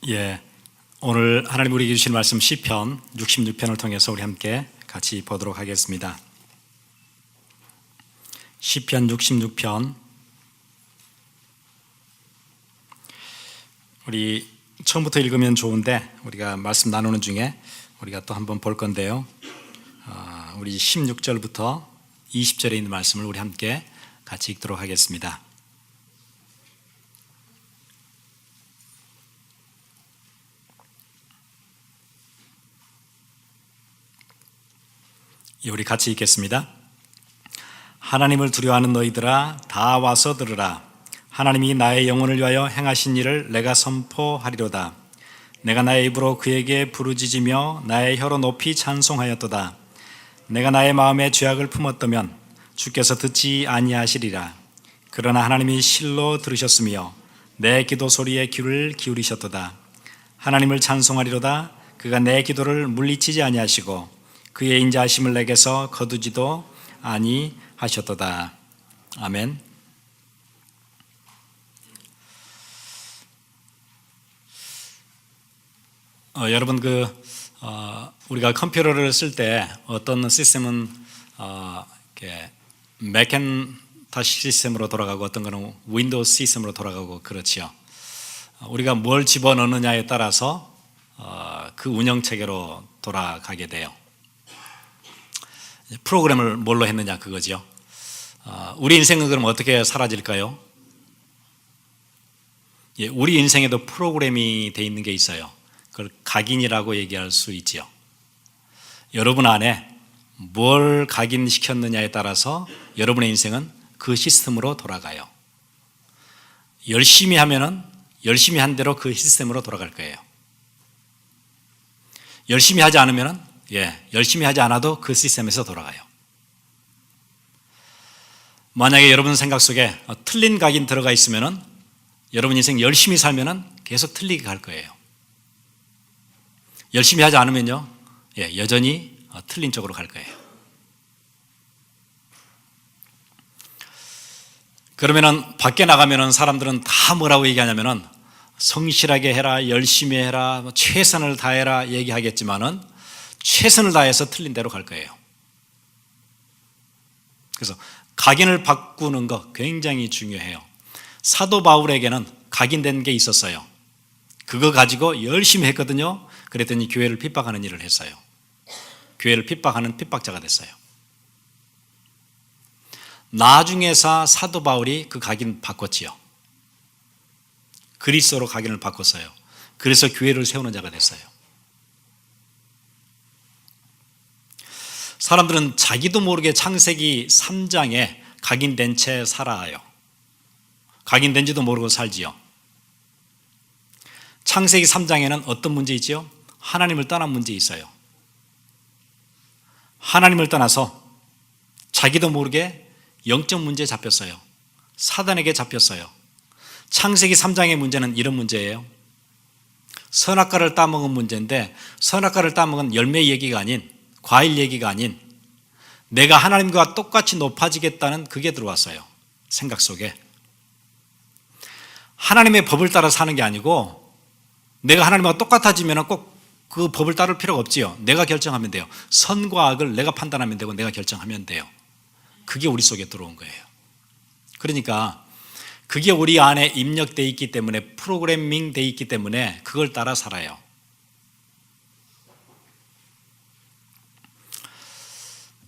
예, 오늘 하나님 우리에게 주신 말씀 시편 66편을 통해서 우리 함께 같이 보도록 하겠습니다. 시편 66편, 우리 처음부터 읽으면 좋은데 우리가 말씀 나누는 중에 우리가 또 한번 볼 건데요. 우리 16절부터 20절에 있는 말씀을 우리 함께 같이 읽도록 하겠습니다. 우리 같이 읽겠습니다. 하나님을 두려워하는 너희들아 다 와서 들으라. 하나님이 나의 영혼을 위하여 행하신 일을 내가 선포하리로다. 내가 나의 입으로 그에게 부르짖으며 나의 혀로 높이 찬송하였도다. 내가 나의 마음에 죄악을 품었다면 주께서 듣지 아니하시리라. 그러나 하나님이 실로 들으셨으며 내 기도 소리에 귀를 기울이셨도다. 하나님을 찬송하리로다. 그가 내 기도를 물리치지 아니하시고 그의 인자하심을 내게서 거두지도 아니하셨도다. 아멘. 여러분 우리가 컴퓨터를 쓸 때 어떤 시스템은 맥킨토시 시스템으로 돌아가고 어떤 거는 윈도우 시스템으로 돌아가고 그렇지요. 우리가 뭘 집어넣느냐에 따라서 그 운영 체계로 돌아가게 돼요. 프로그램을 뭘로 했느냐 그거죠. 우리 인생은 그럼 어떻게 사라질까요? 우리 인생에도 프로그램이 돼 있는 게 있어요. 그걸 각인이라고 얘기할 수 있지요. 여러분 안에 뭘 각인시켰느냐에 따라서 여러분의 인생은 그 시스템으로 돌아가요. 열심히 하면은 열심히 한 대로 그 시스템으로 돌아갈 거예요. 열심히 하지 않으면은 열심히 하지 않아도 그 시스템에서 돌아가요. 만약에 여러분 생각 속에 틀린 각인 들어가 있으면은 여러분 인생 열심히 살면은 계속 틀리게 갈 거예요. 열심히 하지 않으면요, 여전히 틀린 쪽으로 갈 거예요. 그러면은 밖에 나가면은 사람들은 다 뭐라고 얘기하냐면은 성실하게 해라, 열심히 해라, 최선을 다해라 얘기하겠지만은 최선을 다해서 틀린 대로 갈 거예요. 그래서 각인을 바꾸는 거 굉장히 중요해요. 사도 바울에게는 각인된 게 있었어요. 그거 가지고 열심히 했거든요. 그랬더니 교회를 핍박하는 일을 했어요. 교회를 핍박하는 핍박자가 됐어요. 나중에서 사도 바울이 그 각인 바꿨지요. 그리스도로 각인을 바꿨어요. 그래서 교회를 세우는 자가 됐어요. 사람들은 자기도 모르게 창세기 3장에 각인된 채 살아요. 각인된지도 모르고 살지요. 창세기 3장에는 어떤 문제 있지요? 하나님을 떠난 문제 있어요. 하나님을 떠나서 자기도 모르게 영적 문제에 잡혔어요. 사단에게 잡혔어요. 창세기 3장의 문제는 이런 문제예요. 선악과를 따먹은 문제인데 선악과를 따먹은 열매 얘기가 아닌 과일 얘기가 아닌 내가 하나님과 똑같이 높아지겠다는 그게 들어왔어요. 생각 속에. 하나님의 법을 따라 사는 게 아니고 내가 하나님과 똑같아지면 꼭 그 법을 따를 필요가 없지요. 내가 결정하면 돼요. 선과 악을 내가 판단하면 되고 내가 결정하면 돼요. 그게 우리 속에 들어온 거예요. 그러니까 그게 우리 안에 입력되어 있기 때문에 프로그래밍 되어 있기 때문에 그걸 따라 살아요.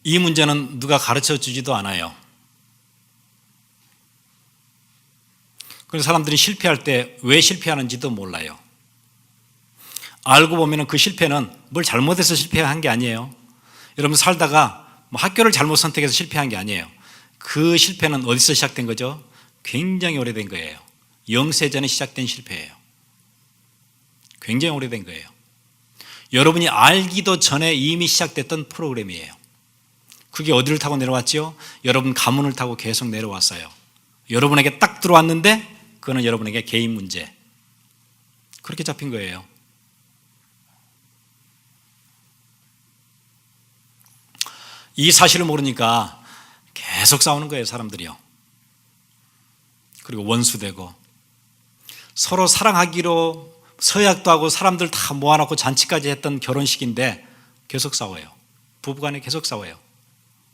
이 문제는 누가 가르쳐 주지도 않아요. 그래서 사람들이 실패할 때 왜 실패하는지도 몰라요. 알고 보면 그 실패는 뭘 잘못해서 실패한 게 아니에요. 여러분 살다가 학교를 잘못 선택해서 실패한 게 아니에요. 그 실패는 어디서 시작된 거죠? 굉장히 오래된 거예요. 영세전에 시작된 실패예요. 굉장히 오래된 거예요. 여러분이 알기도 전에 이미 시작됐던 프로그램이에요. 그게 어디를 타고 내려왔지요? 여러분 가문을 타고 계속 내려왔어요. 여러분에게 딱 들어왔는데 그거는 여러분에게 개인 문제. 그렇게 잡힌 거예요. 이 사실을 모르니까 계속 싸우는 거예요, 사람들이요. 그리고 원수되고 서로 사랑하기로 서약도 하고 사람들 다 모아놓고 잔치까지 했던 결혼식인데 계속 싸워요. 부부간에 계속 싸워요.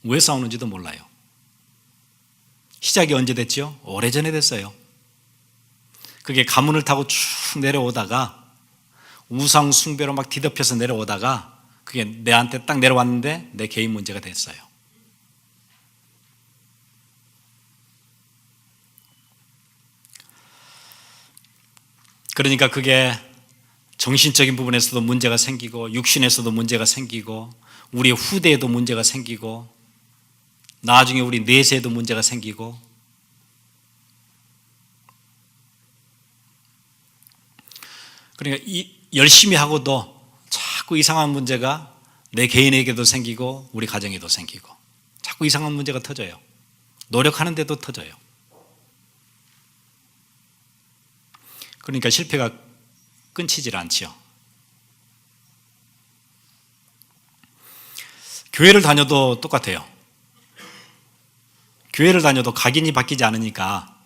왜 싸우는지도 몰라요. 시작이 언제 됐죠? 오래전에 됐어요. 그게 가문을 타고 쭉 내려오다가 우상 숭배로 막 뒤덮여서 내려오다가 그게 내한테 딱 내려왔는데 내 개인 문제가 됐어요. 그러니까 그게 정신적인 부분에서도 문제가 생기고 육신에서도 문제가 생기고 우리의 후대에도 문제가 생기고 나중에 우리 내세에도 문제가 생기고 그러니까 열심히 하고도 자꾸 이상한 문제가 내 개인에게도 생기고 우리 가정에도 생기고 자꾸 이상한 문제가 터져요. 노력하는데도 터져요. 그러니까 실패가 끊이질 않지요. 교회를 다녀도 똑같아요. 교회를 다녀도 각인이 바뀌지 않으니까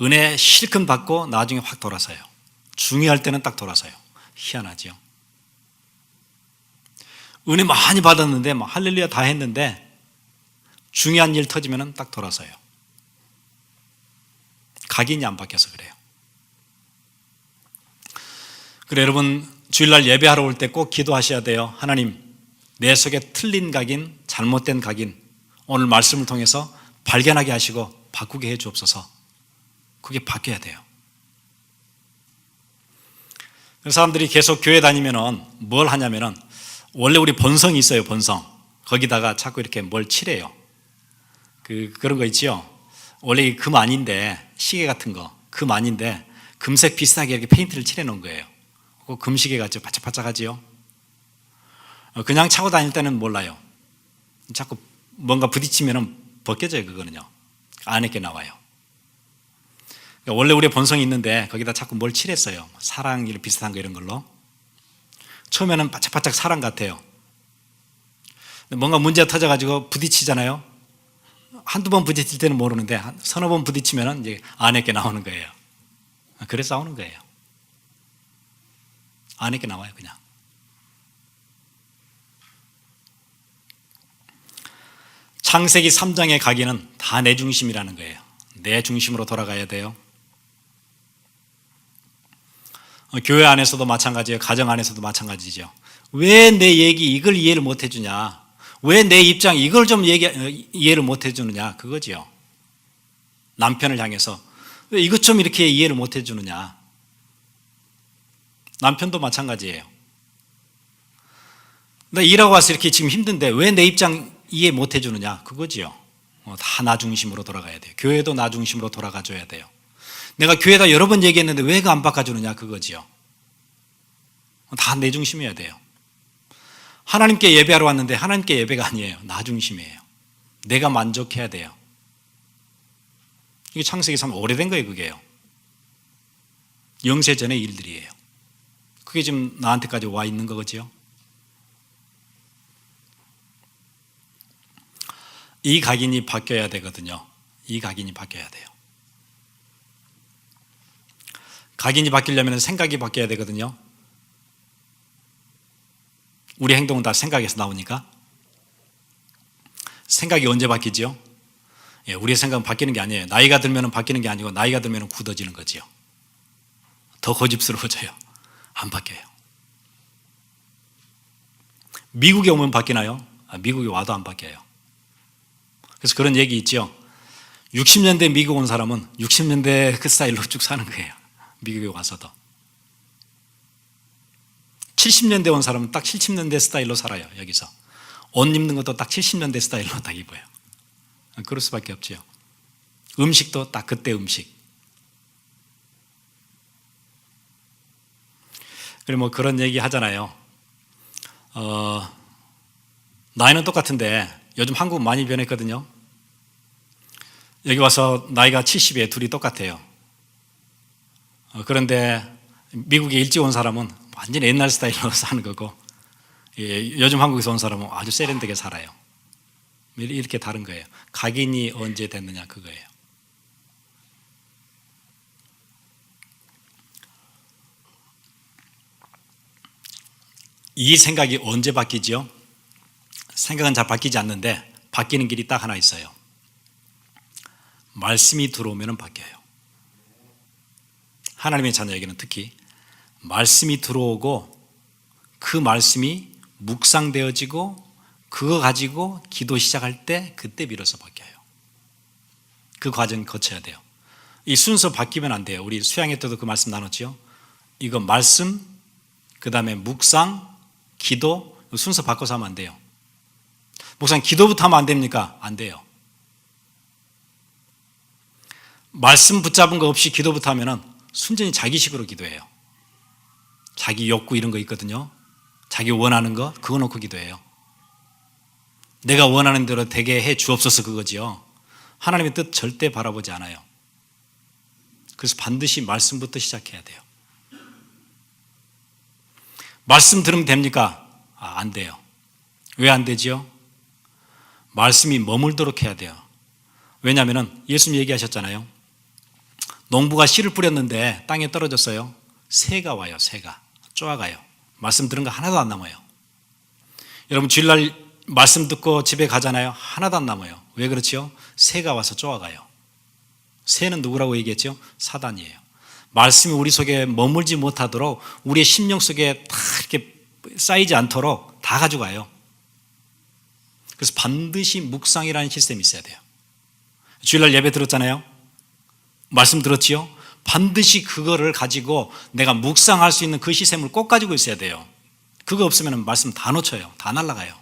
은혜 실컷 받고 나중에 확 돌아서요. 중요할 때는 딱 돌아서요. 희한하지요. 은혜 많이 받았는데 막 할렐루야 다 했는데 중요한 일 터지면 딱 돌아서요. 각인이 안 바뀌어서 그래요. 그래 여러분 주일날 예배하러 올 때 꼭 기도하셔야 돼요. 하나님 내 속에 틀린 각인, 잘못된 각인 오늘 말씀을 통해서 발견하게 하시고 바꾸게 해 주옵소서. 그게 바뀌어야 돼요. 사람들이 계속 교회 다니면은 뭘 하냐면은 원래 우리 본성이 있어요. 본성. 거기다가 자꾸 이렇게 뭘 칠해요. 그런 거 있지요. 원래 금 아닌데 시계 같은 거 금 아닌데 금색 비슷하게 이렇게 페인트를 칠해 놓은 거예요. 그 금시계 같죠. 바짝바짝하지요. 그냥 차고 다닐 때는 몰라요. 자꾸 뭔가 부딪히면은 벗겨져요. 그거는요. 안에 게 나와요. 원래 우리의 본성이 있는데 거기다 자꾸 뭘 칠했어요. 사랑 비슷한 거 이런 걸로. 처음에는 바짝바짝 사랑 같아요. 뭔가 문제가 터져가지고 부딪히잖아요. 한두 번 부딪힐 때는 모르는데 서너 번 부딪히면 이제 안에 게 나오는 거예요. 그래서 싸우는 거예요. 안에 게 나와요 그냥. 창세기 3장의 각인은 다 내 중심이라는 거예요. 내 중심으로 돌아가야 돼요. 교회 안에서도 마찬가지예요. 가정 안에서도 마찬가지죠. 왜 내 얘기 이걸 이해를 못 해주냐? 왜 내 입장 이걸 좀 이해를 못 해주느냐? 그거지요. 남편을 향해서 왜 이것 좀 이렇게 이해를 못 해주느냐? 남편도 마찬가지예요. 나 일하고 와서 이렇게 지금 힘든데 왜 내 입장 이해 못 해주느냐? 그거지요. 다 나 중심으로 돌아가야 돼요. 교회도 나 중심으로 돌아가줘야 돼요. 내가 교회에다 여러 번 얘기했는데 왜 그 안 바꿔주느냐? 그거지요. 다 내 중심이어야 돼요. 하나님께 예배하러 왔는데 하나님께 예배가 아니에요. 나 중심이에요. 내가 만족해야 돼요. 이게 창세기 3 오래된 거예요. 그게요. 영세 전의 일들이에요. 그게 지금 나한테까지 와 있는 거겠죠. 이 각인이 바뀌어야 되거든요. 이 각인이 바뀌어야 돼요. 각인이 바뀌려면 생각이 바뀌어야 되거든요. 우리 행동은 다 생각에서 나오니까. 생각이 언제 바뀌죠? 우리의 생각은 바뀌는 게 아니에요. 나이가 들면 바뀌는 게 아니고 나이가 들면 굳어지는 거지요. 더 고집스러워져요. 안 바뀌어요. 미국에 오면 바뀌나요? 미국에 와도 안 바뀌어요. 그래서 그런 얘기 있죠. 60년대 미국 온 사람은 60년대 그 스타일로 쭉 사는 거예요. 미국에 와서도. 70년대 온 사람은 딱 70년대 스타일로 살아요. 여기서. 옷 입는 것도 딱 70년대 스타일로 딱 입어요. 그럴 수밖에 없죠. 음식도 딱 그때 음식. 그리고 뭐 그런 얘기 하잖아요. 나이는 똑같은데 요즘 한국 많이 변했거든요. 여기 와서 나이가 70에 둘이 똑같아요. 그런데 미국에 일찍 온 사람은 완전히 옛날 스타일로 사는 거고 요즘 한국에서 온 사람은 아주 세련되게 살아요. 이렇게 다른 거예요. 각인이 언제 됐느냐 그거예요. 이 생각이 언제 바뀌죠? 생각은 잘 바뀌지 않는데 바뀌는 길이 딱 하나 있어요. 말씀이 들어오면 바뀌어요. 하나님의 자녀에게는 특히 말씀이 들어오고 그 말씀이 묵상되어지고 그거 가지고 기도 시작할 때 그때 비로소 바뀌어요. 그 과정 거쳐야 돼요. 이 순서 바뀌면 안 돼요. 우리 수양회 때도 그 말씀 나눴죠. 이거 말씀, 그 다음에 묵상, 기도 순서 바꿔서 하면 안 돼요. 묵상, 기도부터 하면 안 됩니까? 안 돼요. 말씀 붙잡은 거 없이 기도부터 하면은 순전히 자기식으로 기도해요. 자기 욕구 이런 거 있거든요. 자기 원하는 거 그거 놓고 기도해요. 내가 원하는 대로 되게 해 주옵소서 그거지요. 하나님의 뜻 절대 바라보지 않아요. 그래서 반드시 말씀부터 시작해야 돼요. 말씀 들으면 됩니까? 안 돼요. 왜 안 되지요? 말씀이 머물도록 해야 돼요. 왜냐하면 예수님 얘기하셨잖아요. 농부가 씨를 뿌렸는데 땅에 떨어졌어요. 새가 와요. 새가 쪼아가요. 말씀 들은 거 하나도 안 남아요. 여러분 주일날 말씀 듣고 집에 가잖아요. 하나도 안 남아요. 왜 그렇죠? 새가 와서 쪼아가요. 새는 누구라고 얘기했죠? 사단이에요. 말씀이 우리 속에 머물지 못하도록 우리의 심령 속에 다 이렇게 쌓이지 않도록 다 가져가요. 그래서 반드시 묵상이라는 시스템이 있어야 돼요. 주일날 예배 들었잖아요. 말씀 들었지요? 반드시 그거를 가지고 내가 묵상할 수 있는 그 시스템을 꼭 가지고 있어야 돼요. 그거 없으면 말씀 다 놓쳐요. 다 날아가요.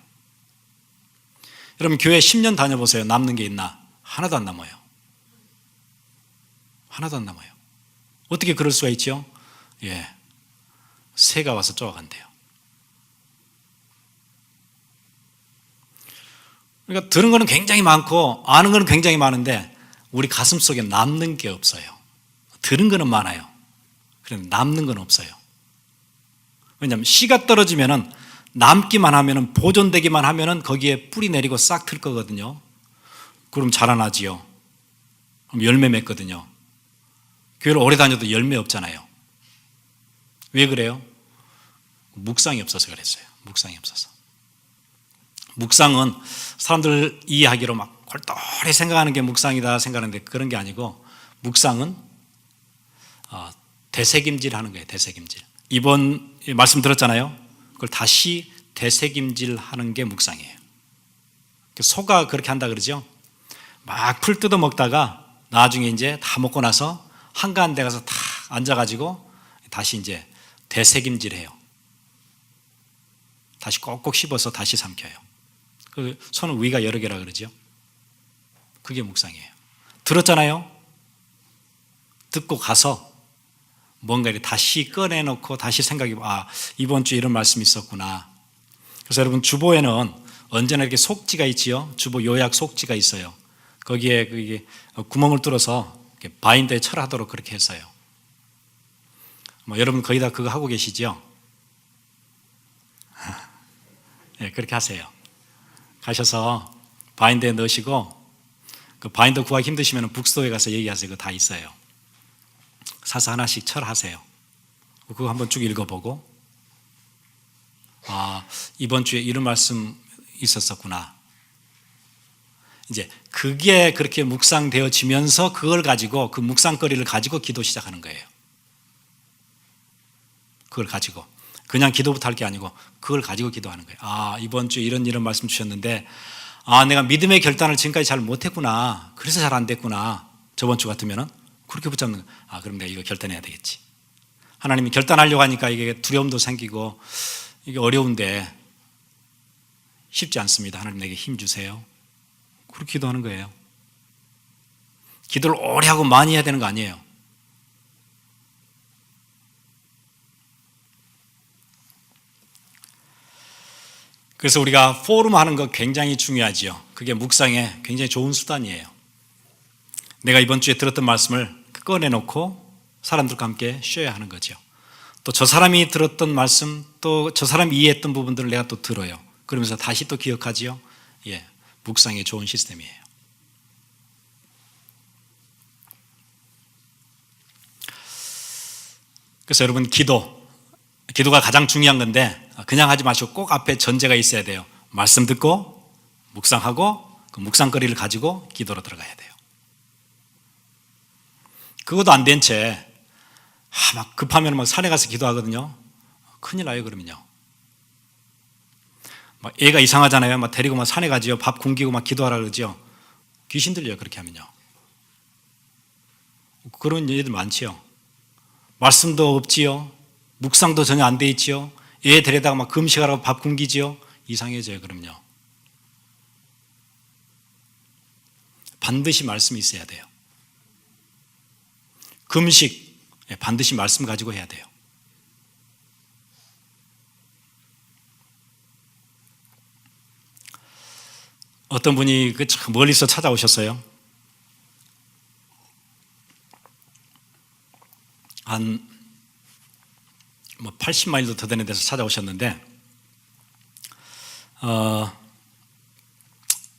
여러분 교회 10년 다녀보세요. 남는 게 있나? 하나도 안 남아요. 하나도 안 남아요. 어떻게 그럴 수가 있죠? 새가 와서 쪼아간대요. 그러니까 들은 거는 굉장히 많고 아는 거는 굉장히 많은데 우리 가슴 속에 남는 게 없어요. 들은 거는 많아요. 그런데 남는 건 없어요. 왜냐하면 씨가 떨어지면은 남기만 하면은 보존되기만 하면은 거기에 뿌리 내리고 싹 틀 거거든요. 그럼 자라나지요. 그럼 열매 맺거든요. 교회를 오래 다녀도 열매 없잖아요. 왜 그래요? 묵상이 없어서 그랬어요. 묵상이 없어서. 묵상은 사람들 이해하기로 막 골똘히 생각하는 게 묵상이다 생각하는데 그런 게 아니고 묵상은 되새김질 하는 거예요. 되새김질. 이번 말씀 들었잖아요. 그걸 다시 되새김질 하는 게 묵상이에요. 소가 그렇게 한다 그러죠. 막 풀 뜯어 먹다가 나중에 이제 다 먹고 나서 한가한 데 가서 다 앉아가지고 다시 이제 되새김질 해요. 다시 꼭꼭 씹어서 다시 삼켜요. 그 소는 위가 여러 개라 그러죠. 그게 묵상이에요. 들었잖아요. 듣고 가서 뭔가 이렇게 다시 꺼내놓고 다시 생각해 이번 주에 이런 말씀이 있었구나. 그래서 여러분 주보에는 언제나 이렇게 속지가 있지요. 주보 요약 속지가 있어요. 거기에 그게 구멍을 뚫어서 바인더에 철하도록 그렇게 했어요. 여러분 거의 다 그거 하고 계시죠? 네, 그렇게 하세요. 가셔서 바인더에 넣으시고 그 바인더 구하기 힘드시면 북스토어에 가서 얘기하세요. 그거 다 있어요. 사서 하나씩 철하세요. 그거 한번 쭉 읽어보고 이번 주에 이런 말씀 있었었구나. 이제 그게 그렇게 묵상되어지면서 그걸 가지고 그 묵상거리를 가지고 기도 시작하는 거예요. 그걸 가지고 그냥 기도부터 할 게 아니고 그걸 가지고 기도하는 거예요. 이번 주에 이런 말씀 주셨는데 내가 믿음의 결단을 지금까지 잘 못했구나. 그래서 잘 안 됐구나. 저번 주 같으면은 그렇게 붙잡는 거예요. 그럼 내가 이거 결단해야 되겠지. 하나님이 결단하려고 하니까 이게 두려움도 생기고 이게 어려운데 쉽지 않습니다. 하나님 내게 힘 주세요. 그렇게 기도하는 거예요. 기도를 오래 하고 많이 해야 되는 거 아니에요. 그래서 우리가 포럼 하는 거 굉장히 중요하지요. 그게 묵상에 굉장히 좋은 수단이에요. 내가 이번 주에 들었던 말씀을 꺼내놓고 사람들과 함께 쉐어하는 거죠. 또 저 사람이 들었던 말씀, 또 저 사람이 이해했던 부분들을 내가 또 들어요. 그러면서 다시 또 기억하지요. 묵상의 좋은 시스템이에요. 그래서 여러분 기도가 가장 중요한 건데 그냥 하지 마시고 꼭 앞에 전제가 있어야 돼요. 말씀 듣고 묵상하고 그 묵상거리를 가지고 기도로 들어가야 돼요. 그것도 안 된 채 막 급하면 막 산에 가서 기도하거든요. 큰일 나요. 그러면요. 막 애가 이상하잖아요. 막 데리고 막 산에 가지요. 밥 굶기고 막 기도하라 그러죠. 귀신 들려요. 그렇게 하면요. 그런 애들 많지요. 말씀도 없지요. 묵상도 전혀 안 돼 있지요. 애 데려다가 막 금식하라고 밥 굶기지요. 이상해져요. 그럼요. 반드시 말씀이 있어야 돼요. 금식 반드시 말씀 가지고 해야 돼요. 어떤 분이 멀리서 찾아오셨어요. 한 80마일도 더 되는 데서 찾아오셨는데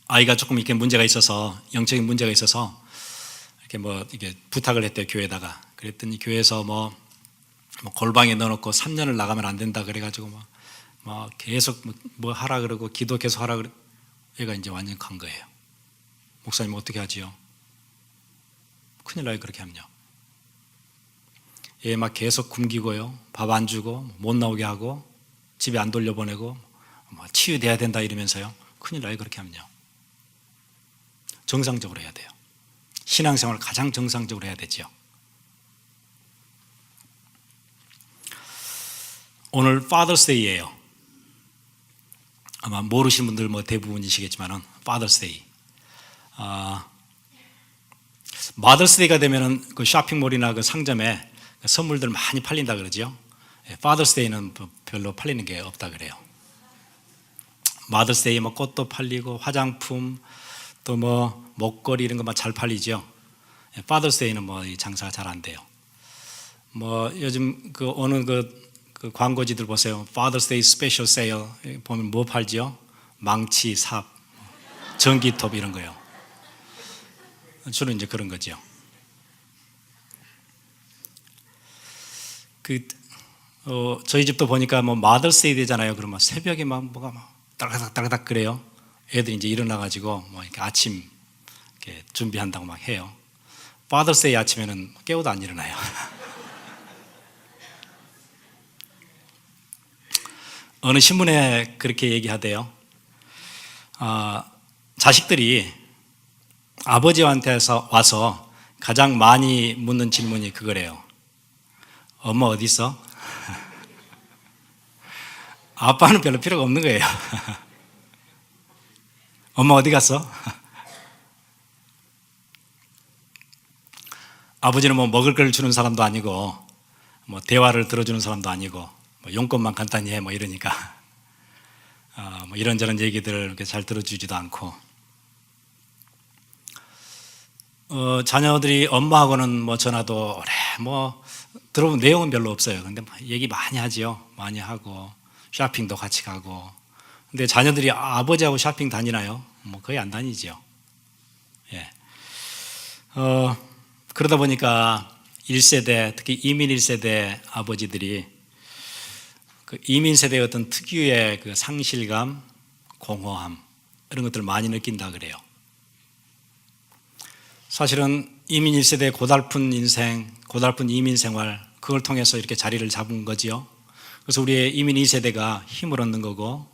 아이가 조금 이렇게 문제가 있어서 영적인 문제가 있어서 이렇게 부탁을 했대요. 교회에다가. 그랬더니 교회에서 뭐 골방에 넣어놓고 3년을 나가면 안 된다 그래가지고 막 계속 뭐 하라 그러고 기도 계속 하라 그래. 얘가 이제 완전 간 거예요. 목사님 어떻게 하지요? 큰일 나요. 그렇게 하면요. 얘 막 계속 굶기고요. 밥 안 주고 못 나오게 하고 집에 안 돌려보내고 치유돼야 된다 이러면서요. 큰일 나요. 그렇게 하면요. 정상적으로 해야 돼요. 신앙생활을 가장 정상적으로 해야 되죠. 오늘 Father's Day예요. 아마 모르시는 분들 대부분이시겠지만은 Father's Day. Mother's Day가 되면은 그 쇼핑몰이나 그 상점에 선물들 많이 팔린다 그러죠. Father's Day는 별로 팔리는 게 없다 그래요. Mother's Day 꽃도 팔리고 화장품 또 목걸이 이런 거 잘 팔리죠. Father's Day는 장사가 잘 안 돼요. 요즘 어느 그 광고지들 보세요. Father's Day Special Sale 보면 뭐 팔지요? 망치, 삽, 전기톱 이런 거요. 주로 이제 그런 거죠. 저희 집도 보니까 Mother's Day 되잖아요. 그러면 새벽에 뭐가 따라닥 그래요. 애들이 이제 일어나가지고 이렇게 아침 이렇게 준비한다고 막 해요. Father's Day 아침에는 깨워도 안 일어나요. 어느 신문에 그렇게 얘기하대요. 자식들이 아버지한테 와서 가장 많이 묻는 질문이 그거래요. 엄마 어디 있어? 아빠는 별로 필요가 없는 거예요. 엄마 어디 갔어? 아버지는 먹을 걸 주는 사람도 아니고 대화를 들어주는 사람도 아니고 용건만 간단히 해 이러니까 이런저런 얘기들을 잘 들어주지도 않고 자녀들이 엄마하고는 전화도 오래 들어본 내용은 별로 없어요. 근데 얘기 많이 하지요. 많이 하고 쇼핑도 같이 가고. 근데 자녀들이 아버지하고 쇼핑 다니나요? 거의 안 다니죠. 예. 그러다 보니까 1세대, 특히 이민 1세대 아버지들이 그 이민 세대의 어떤 특유의 그 상실감, 공허함 이런 것들을 많이 느낀다 그래요. 사실은 이민 1세대의 고달픈 인생, 고달픈 이민 생활 그걸 통해서 이렇게 자리를 잡은 거지요. 그래서 우리의 이민 2세대가 힘을 얻는 거고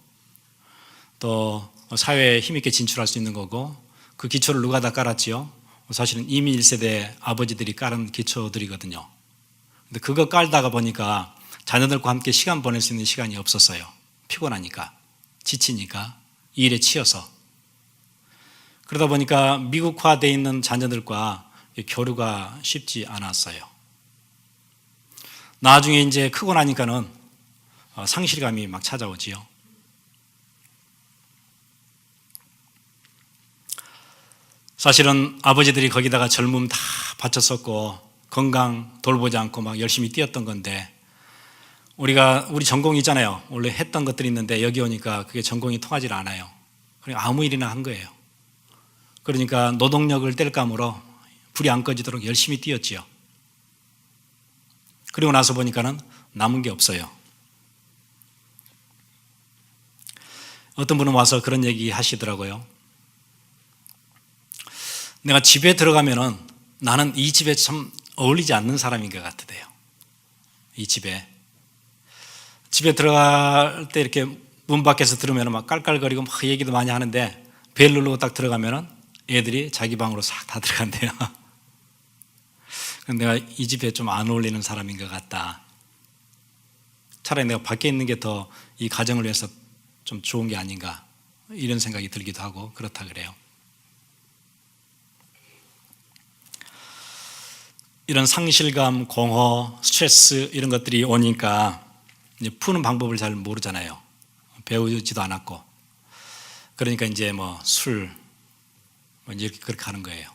또 사회에 힘있게 진출할 수 있는 거고 그 기초를 누가 다 깔았지요? 사실은 이민 1세대 아버지들이 깔은 기초들이거든요. 근데 그거 깔다가 보니까 자녀들과 함께 시간 보낼 수 있는 시간이 없었어요. 피곤하니까, 지치니까, 이 일에 치여서. 그러다 보니까 미국화되어 있는 자녀들과 교류가 쉽지 않았어요. 나중에 이제 크고 나니까는 상실감이 막 찾아오지요. 사실은 아버지들이 거기다가 젊음 다 바쳤었고 건강 돌보지 않고 막 열심히 뛰었던 건데 우리 전공이 있잖아요. 원래 했던 것들이 있는데 여기 오니까 그게 전공이 통하지 않아요. 그러니까 아무 일이나 한 거예요. 그러니까 노동력을 뗄감으로 불이 안 꺼지도록 열심히 뛰었지요. 그리고 나서 보니까는 남은 게 없어요. 어떤 분은 와서 그런 얘기 하시더라고요. 내가 집에 들어가면은 나는 이 집에 참 어울리지 않는 사람인 것 같대요. 이 집에 들어갈 때 이렇게 문 밖에서 들으면 막 깔깔거리고 막 얘기도 많이 하는데 벨 누르고 딱 들어가면은 애들이 자기 방으로 싹 다 들어간대요. 내가 이 집에 좀 안 어울리는 사람인 것 같다. 차라리 내가 밖에 있는 게 더 이 가정을 위해서 좀 좋은 게 아닌가, 이런 생각이 들기도 하고 그렇다 그래요. 이런 상실감, 공허, 스트레스 이런 것들이 오니까 이제 푸는 방법을 잘 모르잖아요. 배우지도 않았고. 그러니까 이제 뭐 술, 뭐 이렇게 그렇게 하는 거예요.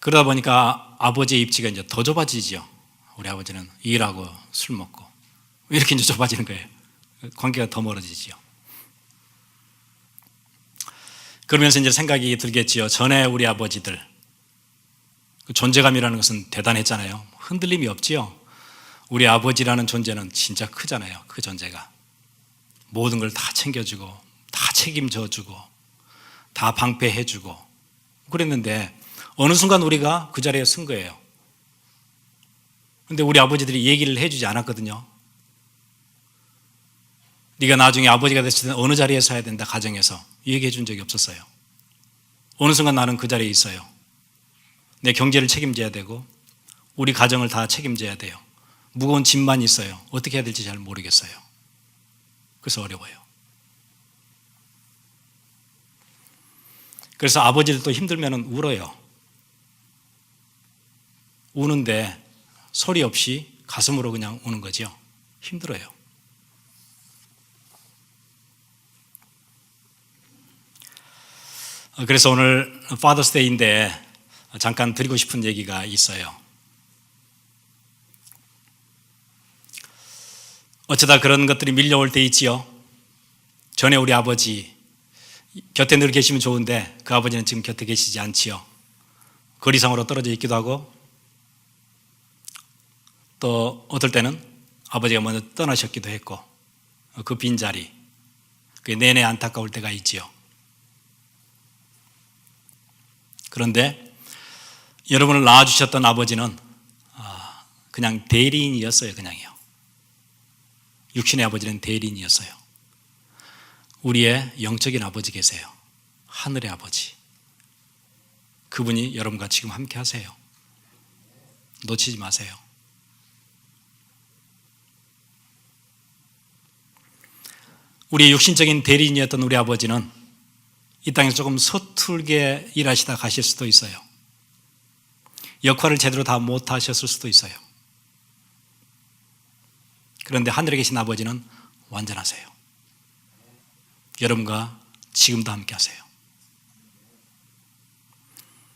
그러다 보니까 아버지의 입지가 이제 더 좁아지죠. 우리 아버지는 일하고 술 먹고 이렇게 이제 좁아지는 거예요. 관계가 더 멀어지죠. 그러면서 이제 생각이 들겠지요. 전에 우리 아버지들 존재감이라는 것은 대단했잖아요. 흔들림이 없지요. 우리 아버지라는 존재는 진짜 크잖아요. 그 존재가 모든 걸 다 챙겨주고 다 책임져주고 다 방패해주고 그랬는데 어느 순간 우리가 그 자리에 선 거예요. 그런데 우리 아버지들이 얘기를 해주지 않았거든요. 네가 나중에 아버지가 됐을 때 어느 자리에 서야 된다, 가정에서 얘기해 준 적이 없었어요. 어느 순간 나는 그 자리에 있어요. 내 경제를 책임져야 되고 우리 가정을 다 책임져야 돼요. 무거운 짐만 있어요. 어떻게 해야 될지 잘 모르겠어요. 그래서 어려워요. 그래서 아버지들도 힘들면 울어요. 우는데 소리 없이 가슴으로 그냥 우는 거죠. 힘들어요. 그래서 오늘 파더스 데이인데 잠깐 드리고 싶은 얘기가 있어요. 어쩌다 그런 것들이 밀려올 때 있지요. 전에 우리 아버지 곁에 늘 계시면 좋은데 그 아버지는 지금 곁에 계시지 않지요. 거리상으로 떨어져 있기도 하고 또 어떨 때는 아버지가 먼저 떠나셨기도 했고 그 빈자리 그게 내내 안타까울 때가 있지요. 그런데 여러분을 낳아주셨던 아버지는 그냥 대리인이었어요. 그냥요. 육신의 아버지는 대리인이었어요. 우리의 영적인 아버지 계세요. 하늘의 아버지. 그분이 여러분과 지금 함께 하세요. 놓치지 마세요. 우리의 육신적인 대리인이었던 우리 아버지는 이 땅에서 조금 서툴게 일하시다 가실 수도 있어요. 역할을 제대로 다 못하셨을 수도 있어요. 그런데 하늘에 계신 아버지는 완전하세요. 여러분과 지금도 함께 하세요.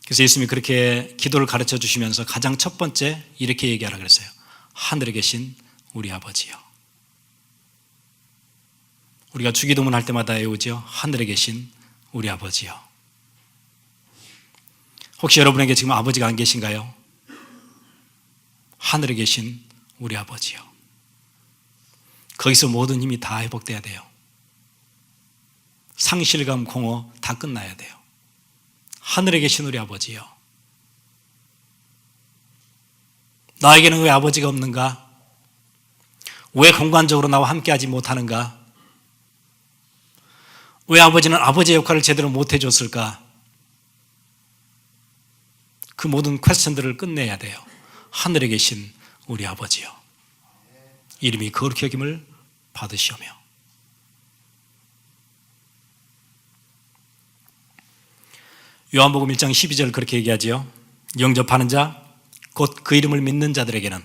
그래서 예수님이 그렇게 기도를 가르쳐 주시면서 가장 첫 번째 이렇게 얘기하라 그랬어요. 하늘에 계신 우리 아버지요. 우리가 주기도문 할 때마다 외우죠. 하늘에 계신 우리 아버지요. 혹시 여러분에게 지금 아버지가 안 계신가요? 하늘에 계신 우리 아버지요. 거기서 모든 힘이 다 회복돼야 돼요. 상실감, 공허 다 끝나야 돼요. 하늘에 계신 우리 아버지요. 나에게는 왜 아버지가 없는가? 왜 공간적으로 나와 함께하지 못하는가? 왜 아버지는 아버지의 역할을 제대로 못 해줬을까? 그 모든 퀘스천들을 끝내야 돼요. 하늘에 계신 우리 아버지요. 이름이 거룩히 여김을 받으시오며. 요한복음 1장 12절 그렇게 얘기하지요. 영접하는 자, 곧 그 이름을 믿는 자들에게는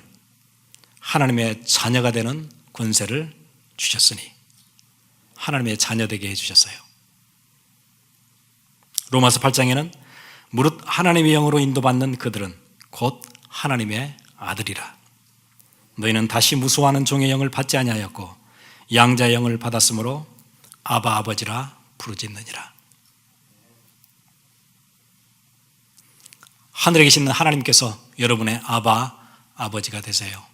하나님의 자녀가 되는 권세를 주셨으니 하나님의 자녀되게 해주셨어요. 로마서 8장에는 무릇 하나님의 영으로 인도받는 그들은 곧 하나님의 아들이라. 너희는 다시 무수하는 종의 영을 받지 아니하였고 양자의 영을 받았으므로 아바 아버지라 부르짖느니라. 하늘에 계시는 하나님께서 여러분의 아바 아버지가 되세요.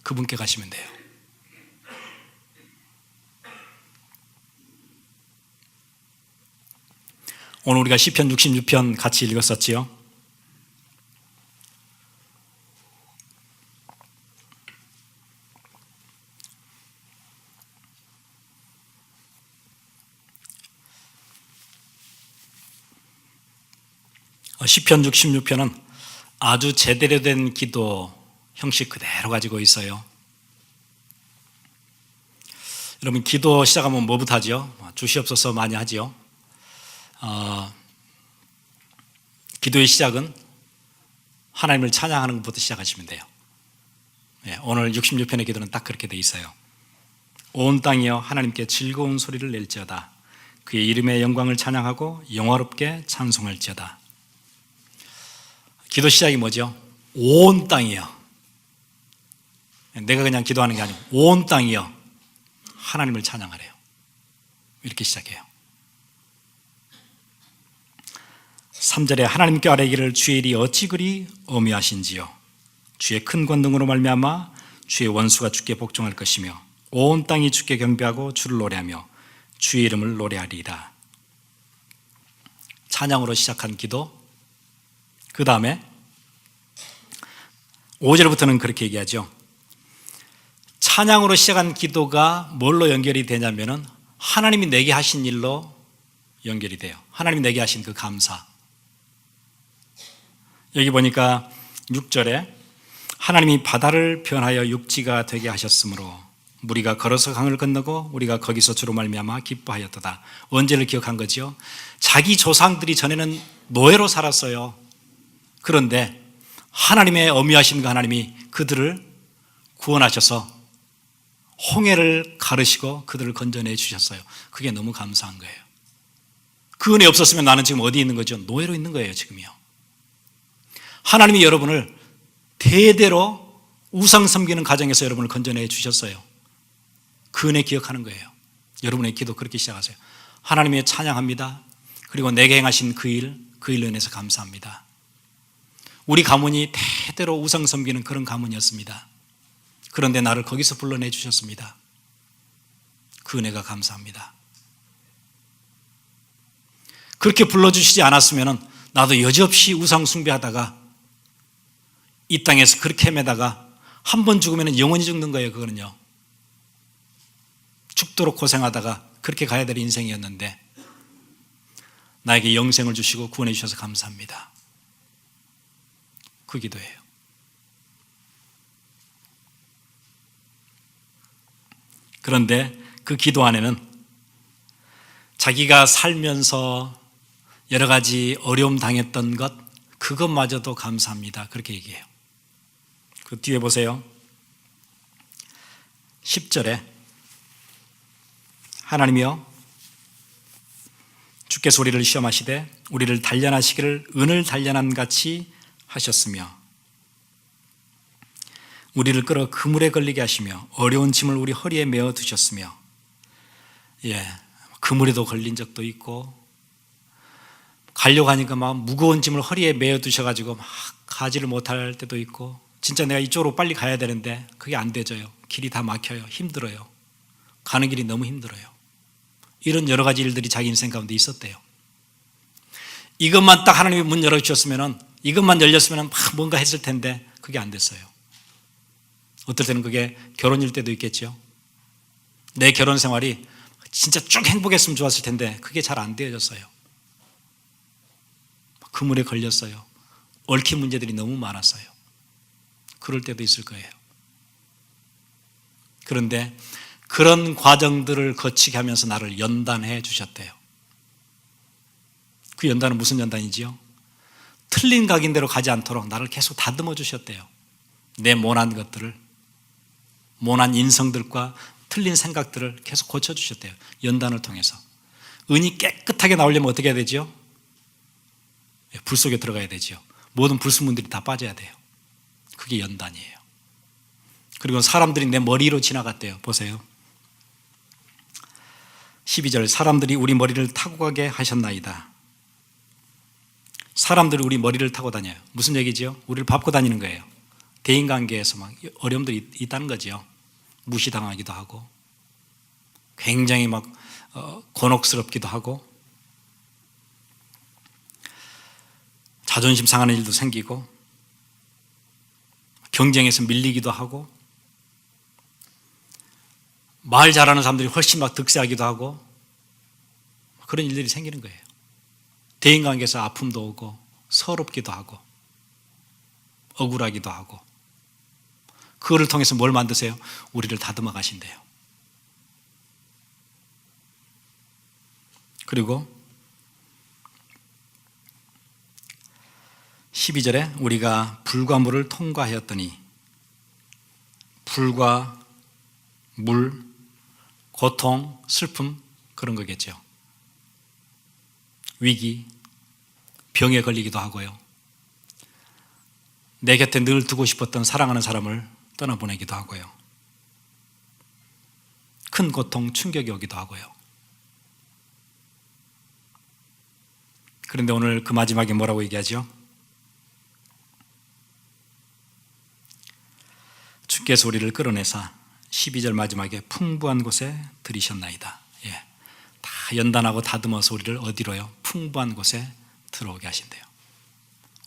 그분께 가시면 돼요. 오늘 우리가 시편 66편 같이 읽었었지요. 시편 66편은 아주 제대로 된 기도 형식 그대로 가지고 있어요. 여러분, 기도 시작하면 뭐부터 하죠? 주시옵소서 많이 하죠. 기도의 시작은 하나님을 찬양하는 것부터 시작하시면 돼요. 오늘 66편의 기도는 딱 그렇게 돼 있어요. 온 땅이여 하나님께 즐거운 소리를 낼지어다. 그의 이름의 영광을 찬양하고 영화롭게 찬송할지어다. 기도 시작이 뭐죠? 온 땅이여. 내가 그냥 기도하는 게 아니고 온 땅이여 하나님을 찬양하래요. 이렇게 시작해요. 3절에 하나님께 아뢰기를 주의 일이 어찌 그리 어미하신지요. 주의 큰 권능으로 말미암아 주의 원수가 주께 복종할 것이며 온 땅이 주께 경배하고 주를 노래하며 주의 이름을 노래하리이다. 찬양으로 시작한 기도. 그 다음에 5절부터는 그렇게 얘기하죠. 찬양으로 시작한 기도가 뭘로 연결이 되냐면은 하나님이 내게 하신 일로 연결이 돼요. 하나님이 내게 하신 그 감사. 여기 보니까 6절에 하나님이 바다를 변하여 육지가 되게 하셨으므로 우리가 걸어서 강을 건너고 우리가 거기서 주로 말미암아 기뻐하였도다. 언제를 기억한 거죠? 자기 조상들이 전에는 노예로 살았어요. 그런데 하나님의 어미하신 그 하나님이 그들을 구원하셔서 홍해를 가르시고 그들을 건져내 주셨어요. 그게 너무 감사한 거예요. 그 은혜 없었으면 나는 지금 어디 있는 거죠? 노예로 있는 거예요, 지금요. 하나님이 여러분을 대대로 우상 섬기는 가정에서 여러분을 건져내 주셨어요. 그 은혜 기억하는 거예요. 여러분의 기도 그렇게 시작하세요. 하나님의 찬양합니다. 그리고 내게 행하신 그 일로 인해서 감사합니다. 우리 가문이 대대로 우상 섬기는 그런 가문이었습니다. 그런데 나를 거기서 불러내 주셨습니다. 그 은혜가 감사합니다. 그렇게 불러주시지 않았으면 나도 여지없이 우상 숭배하다가 이 땅에서 그렇게 헤매다가 한 번 죽으면 영원히 죽는 거예요. 그거는요. 죽도록 고생하다가 그렇게 가야 될 인생이었는데 나에게 영생을 주시고 구원해 주셔서 감사합니다. 그 기도예요. 그런데 그 기도 안에는 자기가 살면서 여러 가지 어려움 당했던 것, 그것마저도 감사합니다. 그렇게 얘기해요. 그 뒤에 보세요. 10절에 하나님이여 주께서 우리를 시험하시되 우리를 단련하시기를 은을 단련한 같이 하셨으며 우리를 끌어 그물에 걸리게 하시며 어려운 짐을 우리 허리에 메어 두셨으며, 그물에도 걸린 적도 있고 가려고 하니까 막 무거운 짐을 허리에 메어 두셔가지고 막 가지를 못할 때도 있고, 진짜 내가 이쪽으로 빨리 가야 되는데 그게 안 되져요. 길이 다 막혀요. 힘들어요. 가는 길이 너무 힘들어요. 이런 여러 가지 일들이 자기 인생 가운데 있었대요. 이것만 딱 하나님이 문 열어주셨으면, 이것만 열렸으면 막 뭔가 했을 텐데 그게 안 됐어요. 어떨 때는 그게 결혼일 때도 있겠죠. 내 결혼 생활이 진짜 쭉 행복했으면 좋았을 텐데 그게 잘 안 되어졌어요. 그물에 걸렸어요. 얽힌 문제들이 너무 많았어요. 그럴 때도 있을 거예요. 그런데 그런 과정들을 거치게 하면서 나를 연단해 주셨대요. 그 연단은 무슨 연단이지요? 틀린 각인대로 가지 않도록 나를 계속 다듬어 주셨대요. 내 모난 것들을, 모난 인성들과 틀린 생각들을 계속 고쳐주셨대요. 연단을 통해서. 은이 깨끗하게 나오려면 어떻게 해야 되죠? 불 속에 들어가야 되죠. 모든 불순물들이 다 빠져야 돼요. 그게 연단이에요. 그리고 사람들이 내 머리로 지나갔대요. 보세요. 12절, 사람들이 우리 머리를 타고 가게 하셨나이다. 사람들이 우리 머리를 타고 다녀요. 무슨 얘기죠? 우리를 밟고 다니는 거예요. 대인관계에서 막 어려움들이 있다는 거죠. 무시당하기도 하고 굉장히 막 곤혹스럽기도 하고, 자존심 상하는 일도 생기고 경쟁에서 밀리기도 하고 말 잘하는 사람들이 훨씬 막 득세하기도 하고 그런 일들이 생기는 거예요. 대인관계에서 아픔도 오고 서럽기도 하고 억울하기도 하고 그거를 통해서 뭘 만드세요? 우리를 다듬어 가신대요. 그리고 12절에 우리가 불과 물을 통과하였더니 불과 물, 고통, 슬픔 그런 거겠죠. 위기, 병에 걸리기도 하고요. 내 곁에 늘 두고 싶었던 사랑하는 사람을 떠나보내기도 하고요. 큰 고통, 충격이 오기도 하고요. 그런데 오늘 그 마지막에 뭐라고 얘기하죠? 주께서 우리를 끌어내사 12절 마지막에 풍부한 곳에 들이셨나이다. 예, 다 연단하고 다듬어서 우리를 어디로요? 풍부한 곳에 들어오게 하신대요.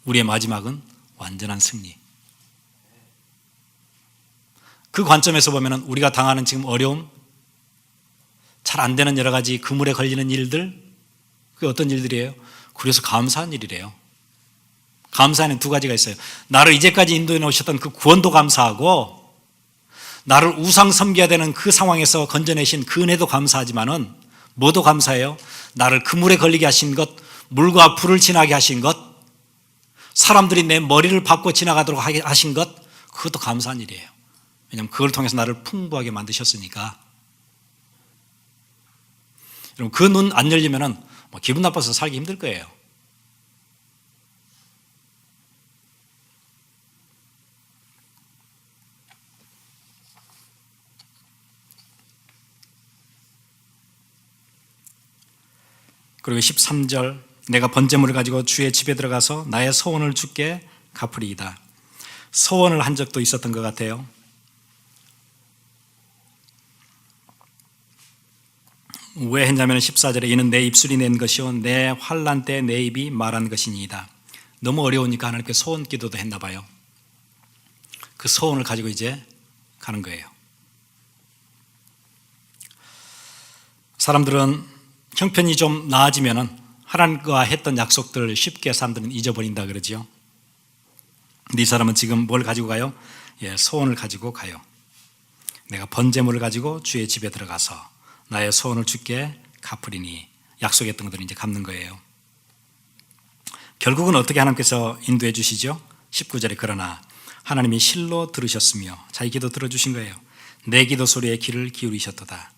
우리의 마지막은 완전한 승리. 그 관점에서 보면 우리가 당하는 지금 어려움, 잘 안 되는 여러 가지 그물에 걸리는 일들, 그게 어떤 일들이에요? 그래서 감사한 일이래요. 감사는 두 가지가 있어요. 나를 이제까지 인도해 놓으셨던 그 구원도 감사하고 나를 우상 섬겨야 되는 그 상황에서 건져내신 그 은혜도 감사하지만은 뭐도 감사해요? 나를 그물에 걸리게 하신 것, 물과 불을 지나게 하신 것, 사람들이 내 머리를 밟고 지나가도록 하신 것, 그것도 감사한 일이에요. 왜냐하면 그걸 통해서 나를 풍부하게 만드셨으니까. 여러분 그 눈 안 열리면은 기분 나빠서 살기 힘들 거예요. 그리고 13절 내가 번제물을 가지고 주의 집에 들어가서 나의 소원을 주께 갚으리이다. 소원을 한 적도 있었던 것 같아요. 왜 했냐면 14절에 이는 내 입술이 낸 것이요 내 환난 때 내 입이 말한 것이니이다. 너무 어려우니까 하나님께 소원 기도도 했나 봐요. 그 소원을 가지고 이제 가는 거예요. 사람들은 형편이 좀 나아지면은 하나님과 했던 약속들을 쉽게 사람들은 잊어버린다 그러죠. 근데 이 사람은 지금 뭘 가지고 가요? 예, 소원을 가지고 가요. 내가 번제물을 가지고 주의 집에 들어가서 나의 소원을 주께 갚으리니 약속했던 것들을 이제 갚는 거예요. 결국은 어떻게 하나님께서 인도해 주시죠? 19절에 그러나 하나님이 실로 들으셨으며 자기 기도 들어주신 거예요. 내 기도 소리에 귀를 기울이셨도다.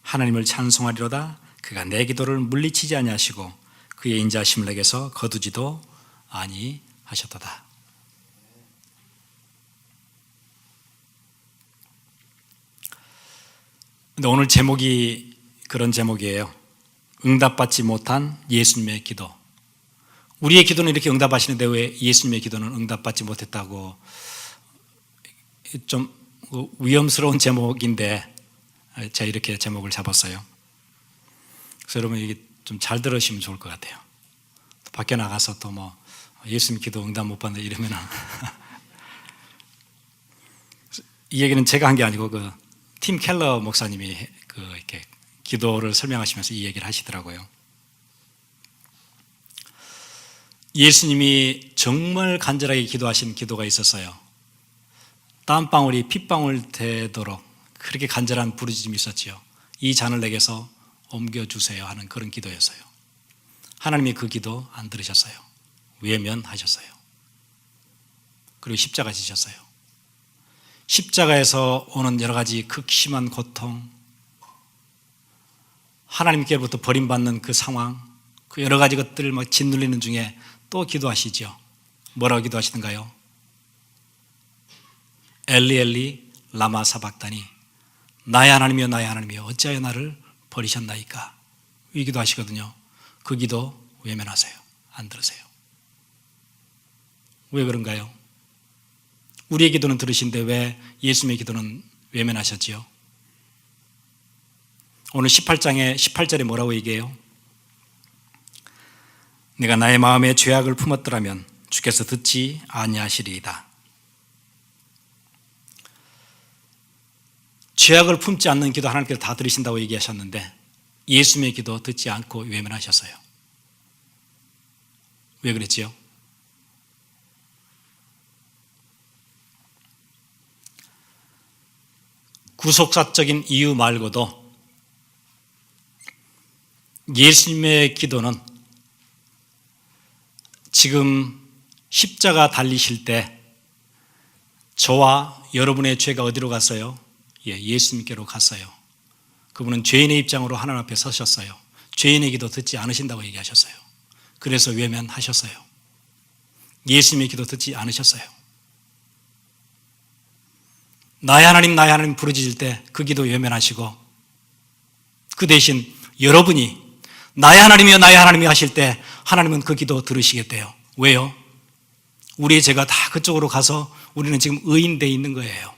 하나님을 찬송하리로다. 그가 내 기도를 물리치지 아니하시고 그의 인자하심을 내게서 거두지도 아니하셨도다. 근데 오늘 제목이 그런 제목이에요. 응답받지 못한 예수님의 기도. 우리의 기도는 이렇게 응답하시는데 왜 예수님의 기도는 응답받지 못했다고, 좀 위험스러운 제목인데 제가 이렇게 제목을 잡았어요. 그래서 여러분 이게 좀 잘 들으시면 좋을 것 같아요. 또 밖에 나가서 또 뭐 예수님 기도 응답 못 받는다 이러면은 이 얘기는 제가 한 게 아니고 그 팀 켈러 목사님이 그 이렇게 기도를 설명하시면서 이 얘기를 하시더라고요. 예수님이 정말 간절하게 기도하신 기도가 있었어요. 땀방울이 핏방울 되도록 그렇게 간절한 부르짖음이 있었지요. 이 잔을 내게서 옮겨주세요 하는 그런 기도였어요. 하나님이 그 기도 안 들으셨어요. 외면하셨어요. 그리고 십자가 지셨어요. 십자가에서 오는 여러 가지 극심한 고통, 하나님께로부터 버림받는 그 상황, 그 여러 가지 것들을 막 짓눌리는 중에 또 기도하시죠. 뭐라고 기도하시던가요? 엘리 엘리 라마 사박다니, 나의 하나님이여 나의 하나님이여 어찌하여 나를 버리셨나이까. 이 기도하시거든요. 그 기도 외면하세요. 안 들으세요. 왜 그런가요? 우리의 기도는 들으신데 왜 예수님의 기도는 외면하셨지요? 오늘 18절에 뭐라고 얘기해요? 내가 나의 마음에 죄악을 품었더라면 주께서 듣지 아니하시리이다. 죄악을 품지 않는 기도 하나님께서 다 들으신다고 얘기하셨는데 예수님의 기도 듣지 않고 외면하셨어요. 왜 그랬지요? 구속사적인 이유 말고도 예수님의 기도는 지금 십자가 달리실 때 저와 여러분의 죄가 어디로 갔어요? 예수님께로 갔어요. 그분은 죄인의 입장으로 하나님 앞에 서셨어요. 죄인의 기도 듣지 않으신다고 얘기하셨어요. 그래서 외면하셨어요. 예수님의 기도 듣지 않으셨어요. 나의 하나님 부르짖을 때 그 기도 외면하시고 그 대신 여러분이 나의 하나님이여 나의 하나님이여 하실 때 하나님은 그 기도 들으시겠대요. 왜요? 우리의 죄가 다 그쪽으로 가서 우리는 지금 의인되어 있는 거예요.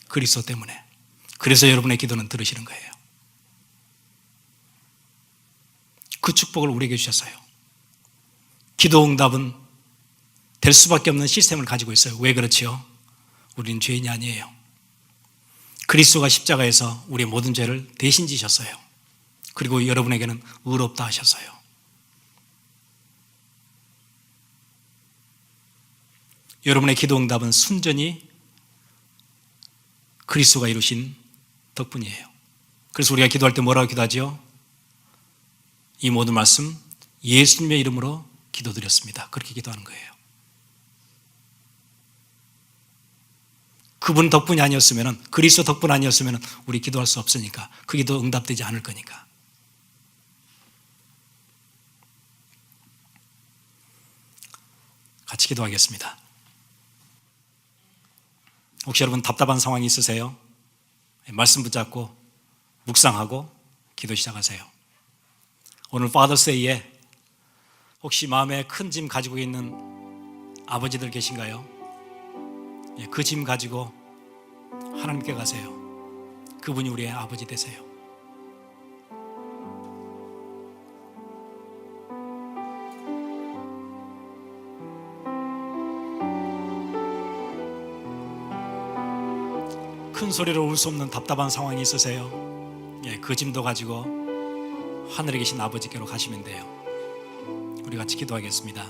그리스도 때문에. 그래서 여러분의 기도는 들으시는 거예요. 그 축복을 우리에게 주셨어요. 기도 응답은 될 수밖에 없는 시스템을 가지고 있어요. 왜 그렇지요? 우리는 죄인이 아니에요. 그리스도가 십자가에서 우리의 모든 죄를 대신 지셨어요. 그리고 여러분에게는 의롭다 하셨어요. 여러분의 기도 응답은 순전히 그리스도가 이루신 덕분이에요. 그래서 우리가 기도할 때 뭐라고 기도하죠? 이 모든 말씀 예수님의 이름으로 기도드렸습니다. 그렇게 기도하는 거예요. 그분 덕분이 아니었으면, 그리스도 덕분 아니었으면 우리 기도할 수 없으니까, 그 기도 응답되지 않을 거니까. 같이 기도하겠습니다. 혹시 여러분 답답한 상황이 있으세요? 말씀 붙잡고 묵상하고 기도 시작하세요. 오늘 파더스데이에 혹시 마음에 큰 짐 가지고 있는 아버지들 계신가요? 그 짐 가지고 하나님께 가세요. 그분이 우리의 아버지 되세요. 큰 소리로 울 수 없는 답답한 상황이 있으세요? 그 짐도 가지고 하늘에 계신 아버지께로 가시면 돼요. 우리 같이 기도하겠습니다.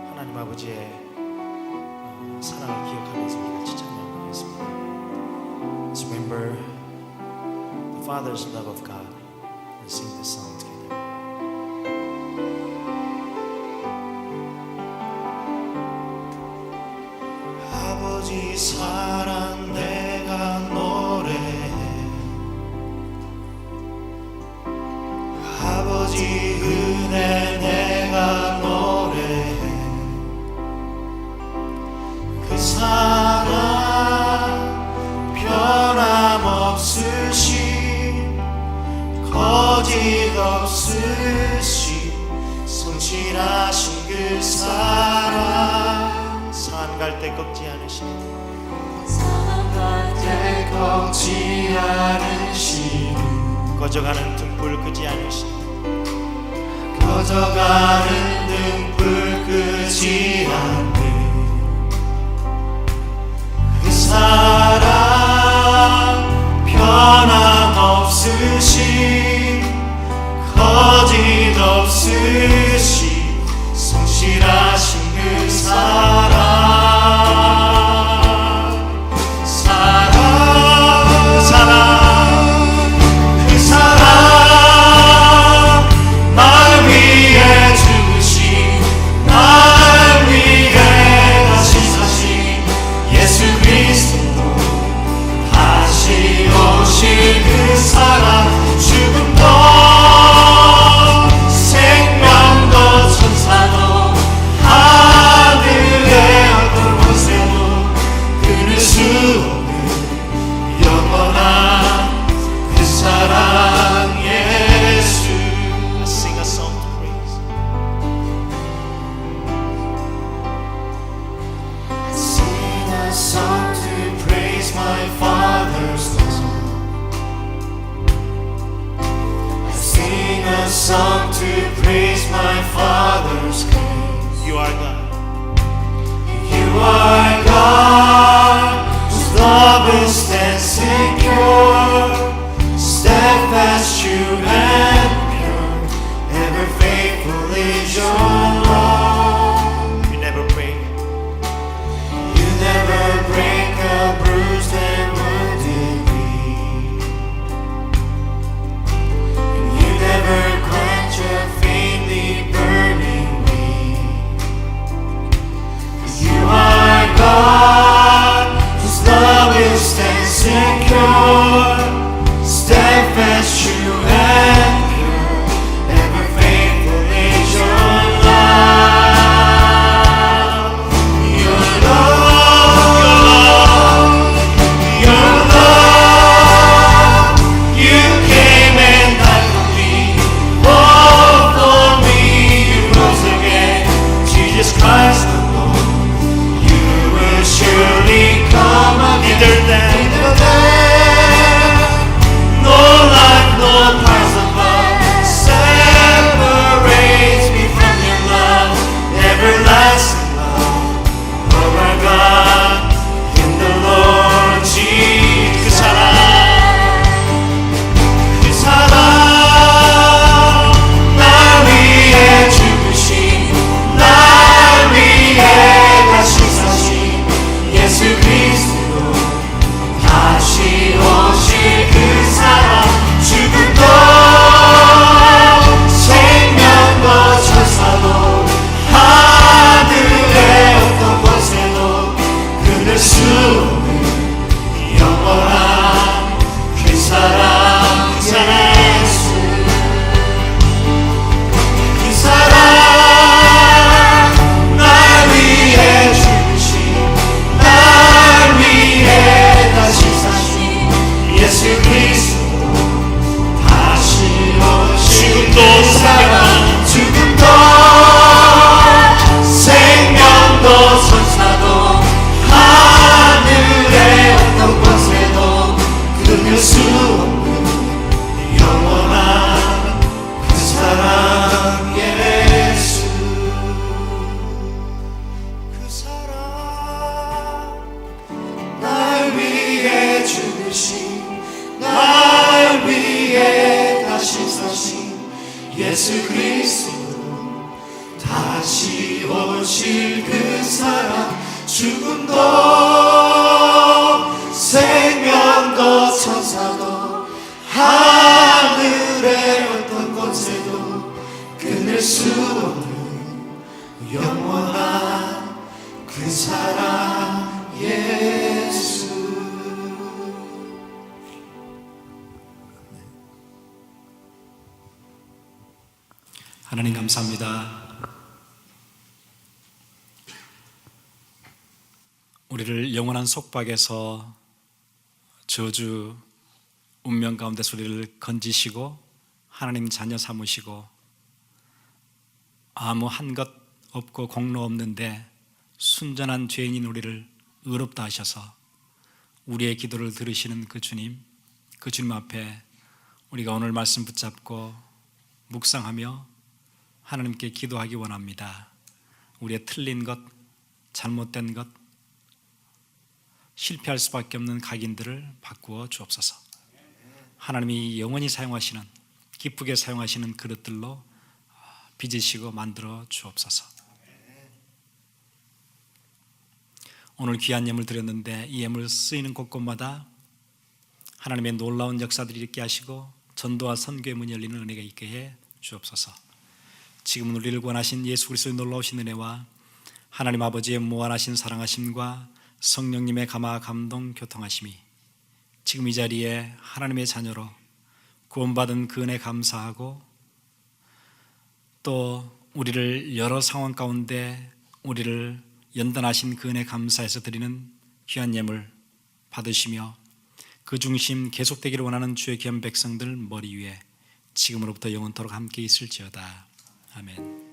하나님 아버지의 사랑을 기억하면서 우리 같이 찬양하겠습니다. Let's remember the Father's love of God and sing this song together. 아버지 사랑 내가 노래해, 아버지 은혜 내가 노래해, 그 사랑 변함없으신 거짓 없으신 성실하신 그 사랑, 산 갈 때 꺾지 않으신, 산 갈 때 꺾지 않으신, 꺼져가는 등불 끄지 않으신, 꺼져가는 등불 끄지 않는 그 사랑 변함없으신 거짓 없으신 성실하신 그 praise my Father's grace. You are God. You are God, whose love is stand secure, steadfast, true, and pure. Ever faithful is your love. You never break. You never break a bruised and wounded reed. And you never quench a faintly burning need. You are God, whose love is stand secure, steadfast, true, and pure. Ever faithful is your love. Your love, your love. You came and died for me, oh, for me. You rose again, Jesus Christ the Lord. You will surely come again. Neither there, no life, no powers above separates me from your love, everlasting love. Oh my God, in the Lord Jesus. 그 사랑 날 위해 죽으신, 날 위해 다시 사신 예수 그리스도, 다시 오실 그 사랑. 죽음도 생명도 천사도 하늘의 어떤 권세도 끊을 수 없는 영원한 그 사랑 예수. 그 사랑 날 위해 죽으신, 날 위해 다시 사신 예수 그리스도, 다시 오실 그 사랑. 죽음도 생명도 천사도 하늘의 어떤 권세도 끊을 수 없는 영원한 그 사랑 예수. 그 사랑 날 위해 죽으신, 날 위해 다시 사신 예수 그리스도, 다시 오실 그 사랑. 죽음도 생명도 천사도 하늘의 어떤 권세도 끊을 수 없는 영원한 그 사랑 예수. 하나님 감사합니다. 우리를 영원한 속박에서 저주 운명 가운데서 우리를 건지시고 하나님 자녀 삼으시고 아무 한 것 없고 공로 없는데 순전한 죄인인 우리를 의롭다 하셔서 우리의 기도를 들으시는 그 주님 앞에 우리가 오늘 말씀 붙잡고 묵상하며 하나님께 기도하기 원합니다. 우리의 틀린 것, 잘못된 것, 실패할 수밖에 없는 각인들을 바꾸어 주옵소서. 하나님이 영원히 사용하시는, 기쁘게 사용하시는 그릇들로 빚으시고 만들어 주옵소서. 오늘 귀한 예물 드렸는데 이 예물 쓰이는 곳곳마다 하나님의 놀라운 역사들이 있게 하시고 전도와 선교의 문이 열리는 은혜가 있게 해 주옵소서. 지금은 우리를 구원하신 예수 그리스도의 놀라우신 은혜와 하나님 아버지의 무한하신 사랑하심과 성령님의 감화 감동 교통하심이 지금 이 자리에 하나님의 자녀로 구원받은 그 은혜 감사하고 또 우리를 여러 상황 가운데 우리를 연단하신 그 은혜 감사해서 드리는 귀한 예물 받으시며 그 중심 계속되기를 원하는 주의 귀한 백성들 머리 위에 지금으로부터 영원토록 함께 있을지어다. 아멘.